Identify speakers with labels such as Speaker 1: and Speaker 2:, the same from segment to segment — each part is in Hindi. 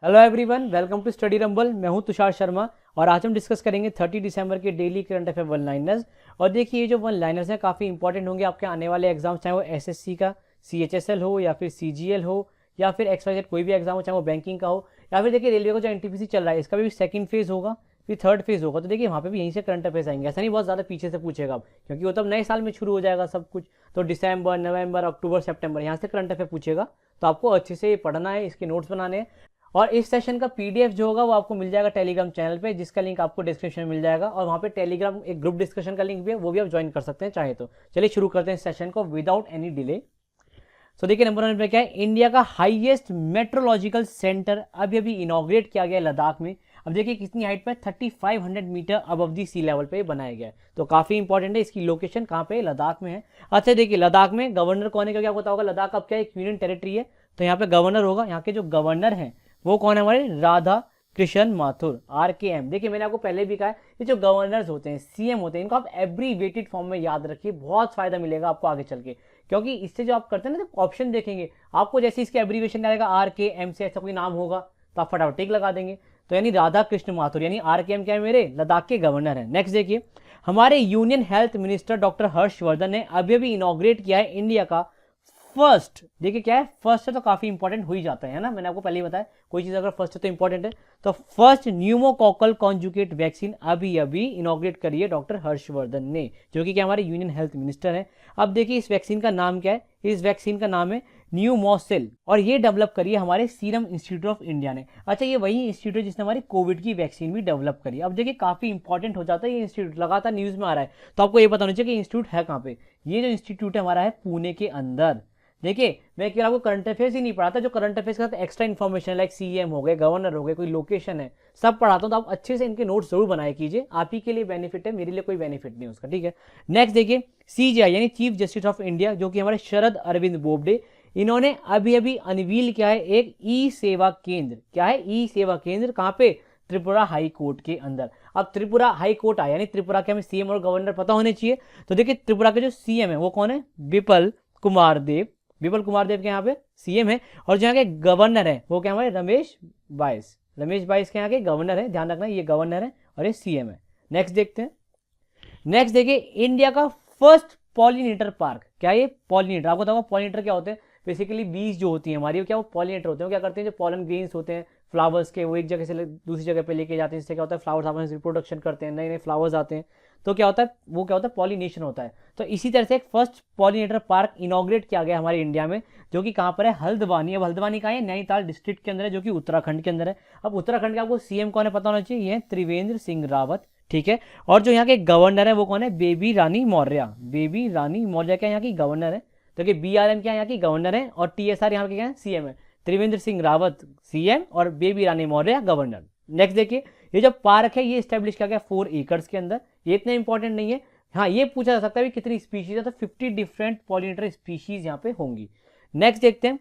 Speaker 1: Hello everyone, welcome to Study Rumble. मैं हूं तुषार शर्मा और आज हम डिस्कस करेंगे 30 दिसंबर के daily current affair one liners. और देखिए, ये जो वन लाइनर्स हैं काफ़ी इंपॉर्टेंट होंगे आपके आने वाले एग्जाम, चाहे वो एसएससी का सीएचएसएल हो या फिर सीजीएल हो या फिर XYZ कोई भी एग्जाम हो, चाहे वो बैंकिंग का हो या फिर देखिए रेलवे का जो एनटीपीसी चल रहा है इसका भी सेकंड फेज होगा, फिर थर्ड फेज होगा। तो देखिए वहाँ पे भी यहीं से करंट अफेयर्स आएंगे, ऐसा नहीं बहुत ज़्यादा पीछे से पूछेगा अब, क्योंकि वो तब नए साल में शुरू हो जाएगा सब कुछ। तो दिसंबर, नवंबर, अक्टूबर, सितंबर यहाँ से करंट अफेयर पूछेगा, तो आपको अच्छे से पढ़ना है, इसके नोट्स बनाने हैं। और इस सेशन का पीडीएफ जो होगा वो आपको मिल जाएगा टेलीग्राम चैनल पे, जिसका लिंक आपको डिस्क्रिप्शन में मिल जाएगा। और वहाँ पे टेलीग्राम एक ग्रुप डिस्कशन का लिंक भी है, वो भी आप ज्वाइन कर सकते हैं चाहे तो। चलिए शुरू करते हैं इस सेशन को विदाउट एनी डिले। सो देखिए नंबर 1 पे क्या है, इंडिया का हाईएस्ट मेट्रोलॉजिकल सेंटर अभी अभी इनॉग्रेट किया गया लद्दाख में। अब देखिए कितनी हाइट पे, 3500 metre above the sea level पे बनाया गया है। तो काफी इंपॉर्टेंट है, इसकी लोकेशन कहाँ पे, लद्दाख में है। अच्छा देखिए लद्दाख में गवर्नर कौन है, क्या पता होगा। लद्दाख अब क्या है, एक यूनियन टेरिटरी है, तो यहाँ पे गवर्नर होगा। यहाँ के जो गवर्नर हैं वो कौन है, हमारे राधा कृष्ण माथुर, RKM। देखिए मैंने आपको पहले भी कहा है, ये जो गवर्नर्स होते हैं, CM होते हैं, इनको आप एब्रीवेटेड फॉर्म में याद रखिए, बहुत फायदा मिलेगा आपको आगे चल के। क्योंकि इससे जो आप करते हैं ना, जब ऑप्शन देखेंगे आपको जैसे इसके एब्रीवेशन आएगा RKM से ऐसा कोई नाम होगा तो आप फटाफट टिक लगा देंगे। तो यानी राधा कृष्ण माथुर यानी RKM क्या है, मेरे लद्दाख के गवर्नर है। नेक्स्ट देखिए, हमारे union health minister doctor Harshvardhan ने अभी अभी इनॉग्रेट किया है इंडिया का फर्स्ट। देखिए क्या है, फर्स्ट है तो काफी इंपॉर्टेंट हो ही जाता है ना, मैंने आपको पहले ही बताया कोई चीज अगर फर्स्ट है तो इंपॉर्टेंट है। तो फर्स्ट न्यूमोकॉकल कॉन्जुगेट वैक्सीन अभी अभी इनॉग्रेट करी है डॉक्टर हर्षवर्धन ने, जो कि क्या हमारे यूनियन हेल्थ मिनिस्टर है। अब देखिए इस वैक्सीन का नाम क्या है, इस वैक्सीन का नाम है न्यूमोसिल, और ये डेवलप करी है हमारे सीरम इंस्टीट्यूट ऑफ इंडिया ने। अच्छा ये वही इंस्टीट्यूट है जिसने हमारी कोविड की वैक्सीन भी डेवलप करी। अब देखिए काफी इंपॉर्टेंट हो जाता है ये इंस्टीट्यूट, लगातार न्यूज में आ रहा है, तो आपको ये पता होना चाहिए कि इंस्टीट्यूट है कहाँ पे। ये जो इंस्टीट्यूट है हमारा है पुणे के अंदर। देखिए मैं केवल आपको करंट अफेयर्स ही नहीं पढ़ाता, जो करंट अफेयर्स के साथ एक्स्ट्रा इन्फॉर्मेशन लाइक CM हो गए, गवर्नर हो गए, कोई लोकेशन है, सब पढ़ाता हूँ। तो आप अच्छे से इनके नोट्स जरूर बनाए कीजिए, आप ही के लिए बेनिफिट है, मेरे लिए कोई बेनिफिट नहीं उसका, ठीक है। नेक्स्ट देखिए, CJI यानी चीफ जस्टिस ऑफ इंडिया, जो कि हमारे शरद अरविंद बोबडे, इन्होंने अभी अभी अनवील किया है एक ई सेवा केंद्र। क्या है, ई सेवा केंद्र कहाँ पे, त्रिपुरा हाई कोर्ट के अंदर। अब त्रिपुरा हाई कोर्ट आया, यानी त्रिपुरा के हमें CM और गवर्नर पता होने चाहिए। तो देखिए त्रिपुरा के जो CM है वो कौन है, विपल कुमार देव। विपल कुमार देव के यहाँ पे CM है, और जो यहाँ के गवर्नर है वो क्या हमारे रमेश बाइस। रमेश बाइस के यहाँ के गवर्नर है, ध्यान रखना ये गवर्नर है और ये CM है। नेक्स्ट देखते हैं। नेक्स्ट देखिए, इंडिया का फर्स्ट पॉलिनेटर पार्क। क्या ये पॉलिनेटर, आपको बताऊंगा पॉलिनेटर क्या होते हैं। बेसिकली बीज जो होती है हमारी, वो क्या, वो पॉलिनेटर होते हैं। वो क्या करते हैं, जो पॉलन ग्रेन्स होते हैं फ्लावर्स के, वो एक जगह से दूसरी जगह पे लेके जाते हैं। इससे क्या होता है, फ्लावर्स आपस में रिप्रोडक्शन करते हैं, नए नए फ्लावर्स आते हैं। तो क्या होता है, वो क्या होता है, पॉलिनेशन होता है। तो इसी तरह से एक फर्स्ट पॉलिनेटर पार्क इनॉग्रेट किया गया हमारे इंडिया में, जो कि कहाँ पर है, हल्द्वानी। अब हल्द्वानी कहाँ है, नैनीताल डिस्ट्रिक्ट के अंदर है, जो कि उत्तराखंड के अंदर है। अब उत्तराखंड का आपको CM कौन है पता होना चाहिए, ये है त्रिवेंद्र सिंह रावत, ठीक है। और जो यहाँ के गवर्नर है वो कौन है, बेबी रानी मौर्य। बेबी रानी मौर्य क्या यहाँ की गवर्नर है। तो कि BRM क्या यहाँ की गवर्नर है, और TSR यहाँ के क्या है, CM है। त्रिवेंद्र सिंह रावत CM और बेबी रानी मौर्य गवर्नर। नेक्स्ट देखिए, ये जो पार्क है ये स्टैब्लिश किया गया 4 एकर्स के अंदर। ये इतना इंपॉर्टेंट नहीं है, हाँ ये पूछा जा सकता है कितनी स्पीशीज है, तो 50 डिफरेंट पॉलिनेटर स्पीशीज यहाँ पे होंगी। नेक्स्ट देखते हैं,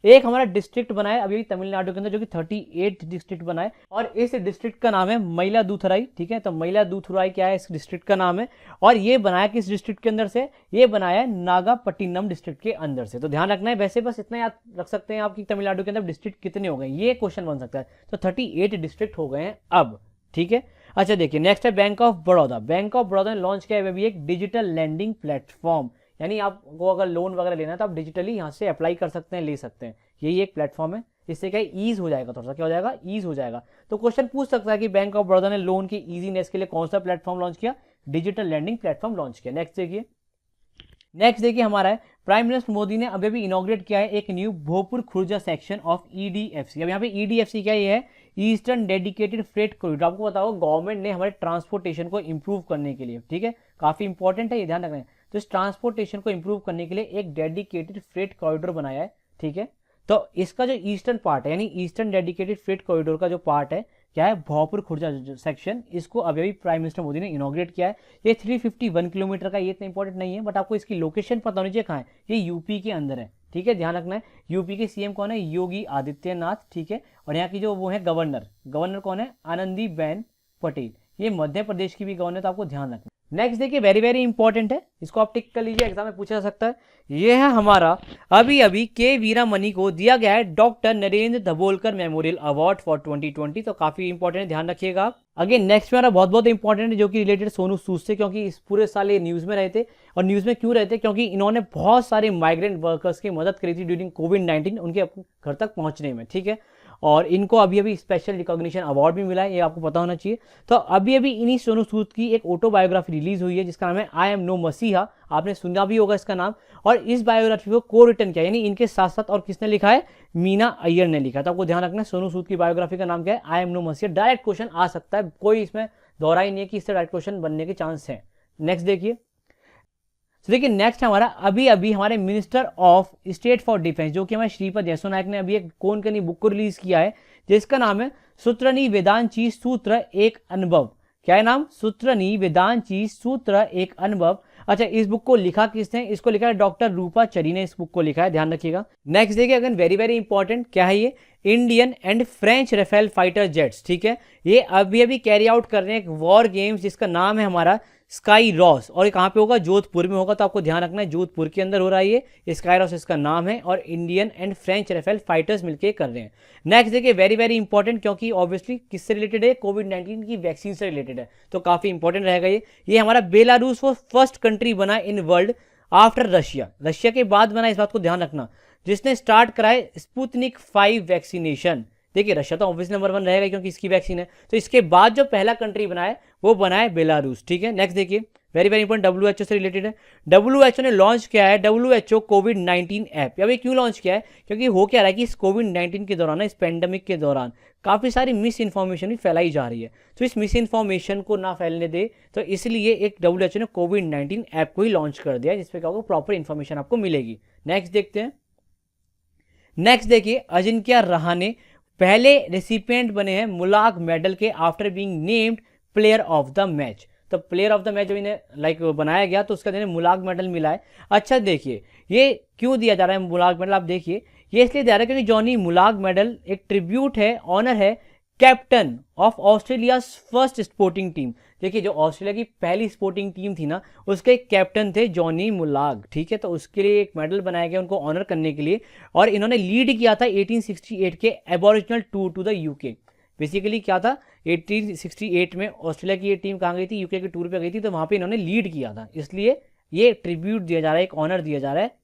Speaker 1: एक हमारा डिस्ट्रिक्ट बना है अभी तमिलनाडु के अंदर, जो कि 38 डिस्ट्रिक्ट बना है, और इस डिस्ट्रिक्ट का नाम है मयिलादुथुराई, ठीक है। तो मयिलादुथुराई क्या है, इस डिस्ट्रिक्ट का नाम है। और ये बनाया किस डिस्ट्रिक्ट के अंदर से, ये बनाया है नागापट्टिनम डिस्ट्रिक्ट के अंदर से। तो ध्यान रखना है, वैसे बस इतना याद रख सकते हैं आपकी तमिलनाडु के अंदर डिस्ट्रिक्ट कितने हो गए, ये क्वेश्चन बन सकता है। तो 38 डिस्ट्रिक्ट हो गए हैं अब, ठीक है। अच्छा देखिए नेक्स्ट है bank of Baroda. Bank of Baroda ने लॉन्च किया है अभी एक डिजिटल लैंडिंग प्लेटफॉर्म, यानी आपको अगर लोन वगैरह लेना है तो आप डिजिटली यहाँ से अप्लाई कर सकते हैं, ले सकते हैं। यही एक प्लेटफॉर्म है, इससे क्या ईज हो जाएगा, थोड़ा सा क्या हो जाएगा, ईज हो जाएगा। तो क्वेश्चन पूछ सकता है कि बैंक ऑफ बड़ौदा ने लोन की ईजीनेस के लिए कौन सा प्लेटफॉर्म लॉन्च किया, डिजिटल लैंडिंग प्लेटफॉर्म लॉन्च किया। नेक्स्ट देखिए हमारा है, प्राइम मिनिस्टर मोदी ने अभी भी इनॉग्रेट किया है एक new Bhojpur Khurja section of EDFC। अब यहाँ पे EDFC क्या ये है, ईस्टर्न डेडिकेटेड फ्रेट कॉरिडोर। आपको बताओ गवर्नमेंट ने हमारे ट्रांसपोर्टेशन को इंप्रूव करने के लिए, ठीक है, काफी इंपॉर्टेंट है ये, ध्यान रखना है। तो इस ट्रांसपोर्टेशन को इंप्रूव करने के लिए एक डेडिकेटेड फ्रेट कॉरिडोर बनाया है, ठीक है। तो इसका जो ईस्टर्न पार्ट है, यानी ईस्टर्न डेडिकेटेड फ्रेट कॉरिडोर का जो पार्ट है, क्या है, भोजपुर खुर्जा सेक्शन, इसको अभी अभी प्राइम मिनिस्टर मोदी ने इनॉग्रेट किया है। ये 351 किलोमीटर का, ये इतना इंपॉर्टेंट नहीं है, बट आपको इसकी लोकेशन पता होनी चाहिए कहाँ है, ये यूपी के अंदर है, ठीक है, ध्यान रखना है। यूपी के CM कौन है, योगी आदित्यनाथ, ठीक है। और यहाँ की जो वो है गवर्नर, गवर्नर कौन है, आनंदीबेन पटेल। ये मध्य प्रदेश की भी गवर्नर, तो आपको ध्यान रखना। नेक्स्ट देखिए वेरी वेरी इंपॉर्टेंट है, इसको आप टिक कर लीजिए, एग्जाम में पूछा जा सकता है। ये है हमारा अभी अभी के वीरामणि को दिया गया है doctor Narendra Dabholkar memorial award for 2020, तो काफी इंपॉर्टेंट है, ध्यान रखिएगा आप। अगेन नेक्स्ट मेरा बहुत बहुत इंपॉर्टेंट है जो कि रिलेटेड सोनू सूद से, क्योंकि इस पूरे साल ये न्यूज में रहे थे। और न्यूज में क्यों रहते, क्योंकि इन्होंने बहुत सारे माइग्रेंट वर्कर्स की मदद करी थी ड्यूरिंग कोविड-19 उनके घर तक पहुंचने में, ठीक है। और इनको अभी अभी स्पेशल रिकॉग्निशन अवार्ड भी मिला है, ये आपको पता होना चाहिए। तो अभी अभी इन्हीं सोनू सूद की एक ऑटोबायोग्राफी रिलीज हुई है जिसका नाम है आई एम नो मसीहा, आपने सुना भी होगा इसका नाम। और इस बायोग्राफी को को रिटर्न किया, यानी इनके साथ साथ और किसने लिखा है, मीना अय्यर ने लिखा। तो आपको ध्यान रखना है सोनू सूद की बायोग्राफी का नाम क्या है, आई एम नो मसीहा। डायरेक्ट क्वेश्चन आ सकता है, कोई इसमें दोहरा ही नहीं है कि इससे डायरेक्ट क्वेश्चन बनने के चांस है। नेक्स्ट देखिए, तो देखिए नेक्स्ट हमारा अभी अभी हमारे minister of state for defence जो कि हमारे श्रीपद येसो नायक ने अभी एक कौन कनी बुक को रिलीज किया है जिसका नाम है सूत्रनी वेदांची सूत्र एक अनुभव। क्या है नाम, सूत्रनी वेदांची सूत्र एक अनुभव। अच्छा, इस बुक को लिखा किसने, इसको लिखा है डॉक्टर रूपा चरी ने, इस बुक को लिखा है, ध्यान रखिएगा। नेक्स्ट देखिए अगेन वेरी वेरी इंपॉर्टेंट, क्या है ये, Indian and French Rafale fighter jets, ठीक है। ये अभी अभी कैरी आउट कर रहे हैं एक वॉर गेम्स जिसका नाम है हमारा स्काई रॉस, और ये कहाँ पे होगा, जोधपुर में होगा। तो आपको ध्यान रखना है जोधपुर के अंदर हो रहा है ये, स्काई रॉस इसका नाम है, और Indian and French Rafale fighters मिलकर कर रहे हैं। नेक्स्ट देखिए वेरी वेरी इंपॉर्टेंट, क्योंकि ऑब्वियसली किससे रिलेटेड है, कोविड-19 की वैक्सीन से रिलेटेड है, तो काफी इंपॉर्टेंट रहेगा ये हमारा बेलारूस वो फर्स्ट कंट्री बना in world after Russia, Russia के बाद बना, इस बात को ध्यान रखना, जिसने स्टार्ट कराए स्पुतनिक 5 वैक्सीनेशन। देखिए रशिया तो ऑब्वियसली नंबर 1 रहेगा क्योंकि इसकी वैक्सीन है, तो इसके बाद जो पहला कंट्री बना है वो बना है बेलारूस, ठीक है। नेक्स्ट देखिए वेरी वेरी इंपॉर्टेंट, WHO से रिलेटेड है। WHO ने लॉन्च किया है WHO कोविड-19 ऐप। अब ये क्यों लॉन्च किया है, क्योंकि हो क्या रहा है कि इस कोविड-19 के दौरान, इस पेंडेमिक के दौरान काफ़ी सारी मिस इन्फॉर्मेशन भी फैलाई जा रही है, तो इस मिस इन्फॉर्मेशन को ना फैलने दे, तो इसलिए एक WHO ने कोविड-19 ऐप को ही लॉन्च कर दिया है जिसपे क्या होगा, प्रॉपर इन्फॉर्मेशन आपको मिलेगी। नेक्स्ट देखते हैं, नेक्स्ट देखिए अजिंक्य रहाणे पहले रेसिपिएंट बने हैं मुलाग मेडल के after being named player of the match. तो प्लेयर ऑफ द मैच जो इन्हें बनाया गया तो उसका इन्हें मुलाग मेडल मिला है। अच्छा देखिए ये क्यों दिया जा रहा है मुलाग मेडल, आप देखिए ये इसलिए दिया जा रहा है क्योंकि जॉनी मुलाग मेडल एक ट्रिब्यूट है, ऑनर है captain of Australia first sporting team. देखिए जो ऑस्ट्रेलिया की पहली स्पोर्टिंग टीम थी ना, उसके कैप्टन थे जॉनी मुलाग, ठीक है। तो उसके लिए एक मेडल बनाया गया उनको ऑनर करने के लिए, और इन्होंने लीड किया था 1868 के aboriginal tour to the UK. Basically क्या था, 1868 में ऑस्ट्रेलिया की ये टीम कहाँ गई थी, यूके के टूर पे गई थी, तो वहाँ पे इन्होंने लीड किया था, इसलिए ये ट्रिब्यूट दिया जा रहा है, एक ऑनर दिया जा रहा है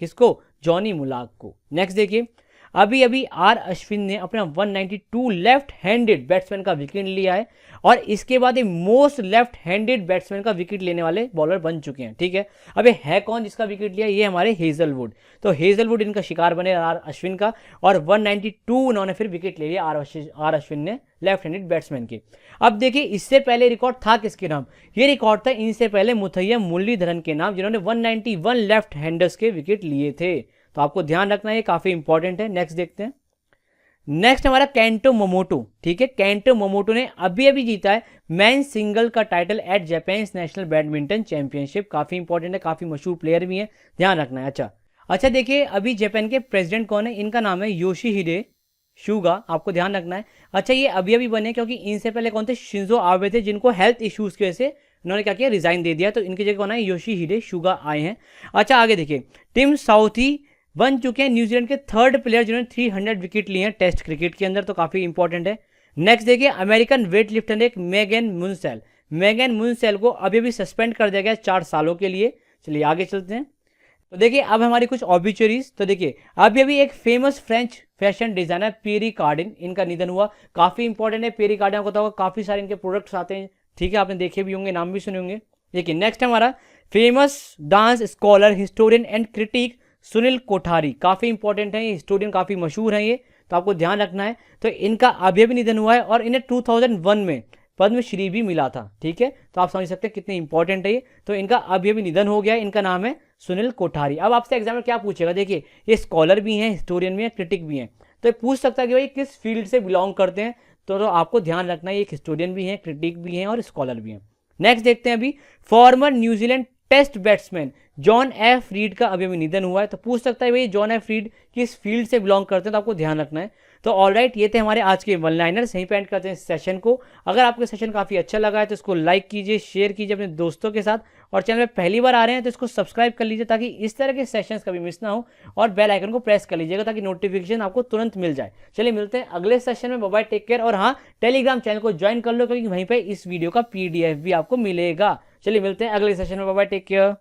Speaker 1: किसको, जॉनी मुलाग को। नेक्स्ट देखिए अभी अभी आर अश्विन ने अपना 192 लेफ्ट हैंडेड बैट्समैन का विकेट लिया है, और इसके बाद ये मोस्ट लेफ्ट हैंडेड बैट्समैन का विकेट लेने वाले बॉलर बन चुके हैं, ठीक है। अब ये है कौन जिसका विकेट लिया, ये हमारे हेजलवुड। तो हेजलवुड इनका शिकार बने आर अश्विन का, और 192 उन्होंने फिर विकेट ले लिया आर अश्विन ने लेफ्ट हैंडेड बैट्समैन के। अब देखिए इससे पहले रिकॉर्ड था किसके नाम, ये रिकॉर्ड था इनसे पहले मुथैया मुरलीधरन के नाम, जिन्होंने 191 लेफ्ट हैंडर्स के विकेट लिए थे। तो आपको ध्यान रखना है, ये काफी इंपॉर्टेंट है। नेक्स्ट देखते हैं, नेक्स्ट हमारा केंटो मोमोटो, ठीक है। केंटो मोमोटो ने अभी अभी जीता है मैन सिंगल का title at Japan national badminton championship. काफी इंपॉर्टेंट है, काफी मशहूर प्लेयर भी है, ध्यान रखना है। अच्छा देखिए अभी जापान के प्रेसिडेंट कौन है, इनका नाम है योशिहिडे सुगा, आपको ध्यान रखना है। अच्छा ये अभी अभी बने क्योंकि इनसे पहले कौन थे, शिंजो आबे थे, जिनको हेल्थ इश्यूज की वजह से उन्होंने क्या किया, रिजाइन दे दिया, तो इनकी जगह कौन है, योशिहिडे सुगा आए हैं। अच्छा आगे देखिए टिम साउथी बन चुके हैं न्यूजीलैंड के 3rd प्लेयर जिन्होंने 300 विकेट लिए हैं टेस्ट क्रिकेट के अंदर, तो काफी इंपॉर्टेंट है। नेक्स्ट देखिए अमेरिकन वेट लिफ्टर एक मेगन मुनसेल, मेगन मुनसेल को अभी अभी सस्पेंड कर दिया गया 4 सालों के लिए। चलिए आगे चलते हैं, तो देखिए अब हमारी कुछ ऑब्ituaries। तो देखिए अभी अभी एक famous French fashion designer Pierre Cardin, इनका निधन हुआ, काफी इंपॉर्टेंट है। पेरी कार्डिन आपको पता होगा काफी सारे इनके प्रोडक्ट्स आते हैं, ठीक है, आपने देखे भी होंगे, नाम भी सुने होंगे। देखिए नेक्स्ट हमारा famous dance scholar historian and critic Sunil Kothari, काफी इंपॉर्टेंट है, ये हिस्टोरियन काफी मशहूर है ये, तो आपको ध्यान रखना है। तो इनका अभी अभी निधन हुआ है, और इन्हें 2001 में पद्मश्री भी मिला था, ठीक है। तो आप समझ सकते हैं कितने इंपॉर्टेंट है ये। तो इनका अभी अभी निधन हो गया, इनका नाम है सुनील कोठारी। अब आपसे एग्जाम में क्या पूछेगा, देखिए ये स्कॉलर भी हैं, हिस्टोरियन भी हैं, क्रिटिक भी हैं, तो ये पूछ सकता है कि भाई किस फील्ड से बिलोंग करते हैं, तो आपको ध्यान रखना है, एक हिस्टोरियन भी हैं, क्रिटिक भी हैं और स्कॉलर भी हैं। नेक्स्ट देखते हैं अभी former New Zealand test batsman John F Reid का अभी अभी निधन हुआ है, तो पूछ सकता है भाई जॉन एफ रीड किस फील्ड से बिलोंग करते हैं, तो आपको ध्यान रखना है। तो ऑलराइट, ये थे हमारे आज के वन लाइनर्स। यहीं पे एंड करते हैं इस सेशन को। अगर आपको सेशन काफ़ी अच्छा लगा है तो इसको लाइक कीजिए, शेयर कीजिए अपने दोस्तों के साथ, और चैनल में पहली बार आ रहे हैं तो इसको सब्सक्राइब कर लीजिए ताकि इस तरह के सेशंस कभी मिस ना हो, और बेल आइकन को प्रेस कर लीजिएगा ताकि नोटिफिकेशन आपको तुरंत मिल जाए। चलिए मिलते हैं अगले सेशन में। Bye, take care. और हाँ, टेलीग्राम चैनल को ज्वाइन कर लो क्योंकि वहीं पे इस वीडियो का PDF भी आपको मिलेगा। चलिए मिलते हैं अगले सेशन में। Bye, take care.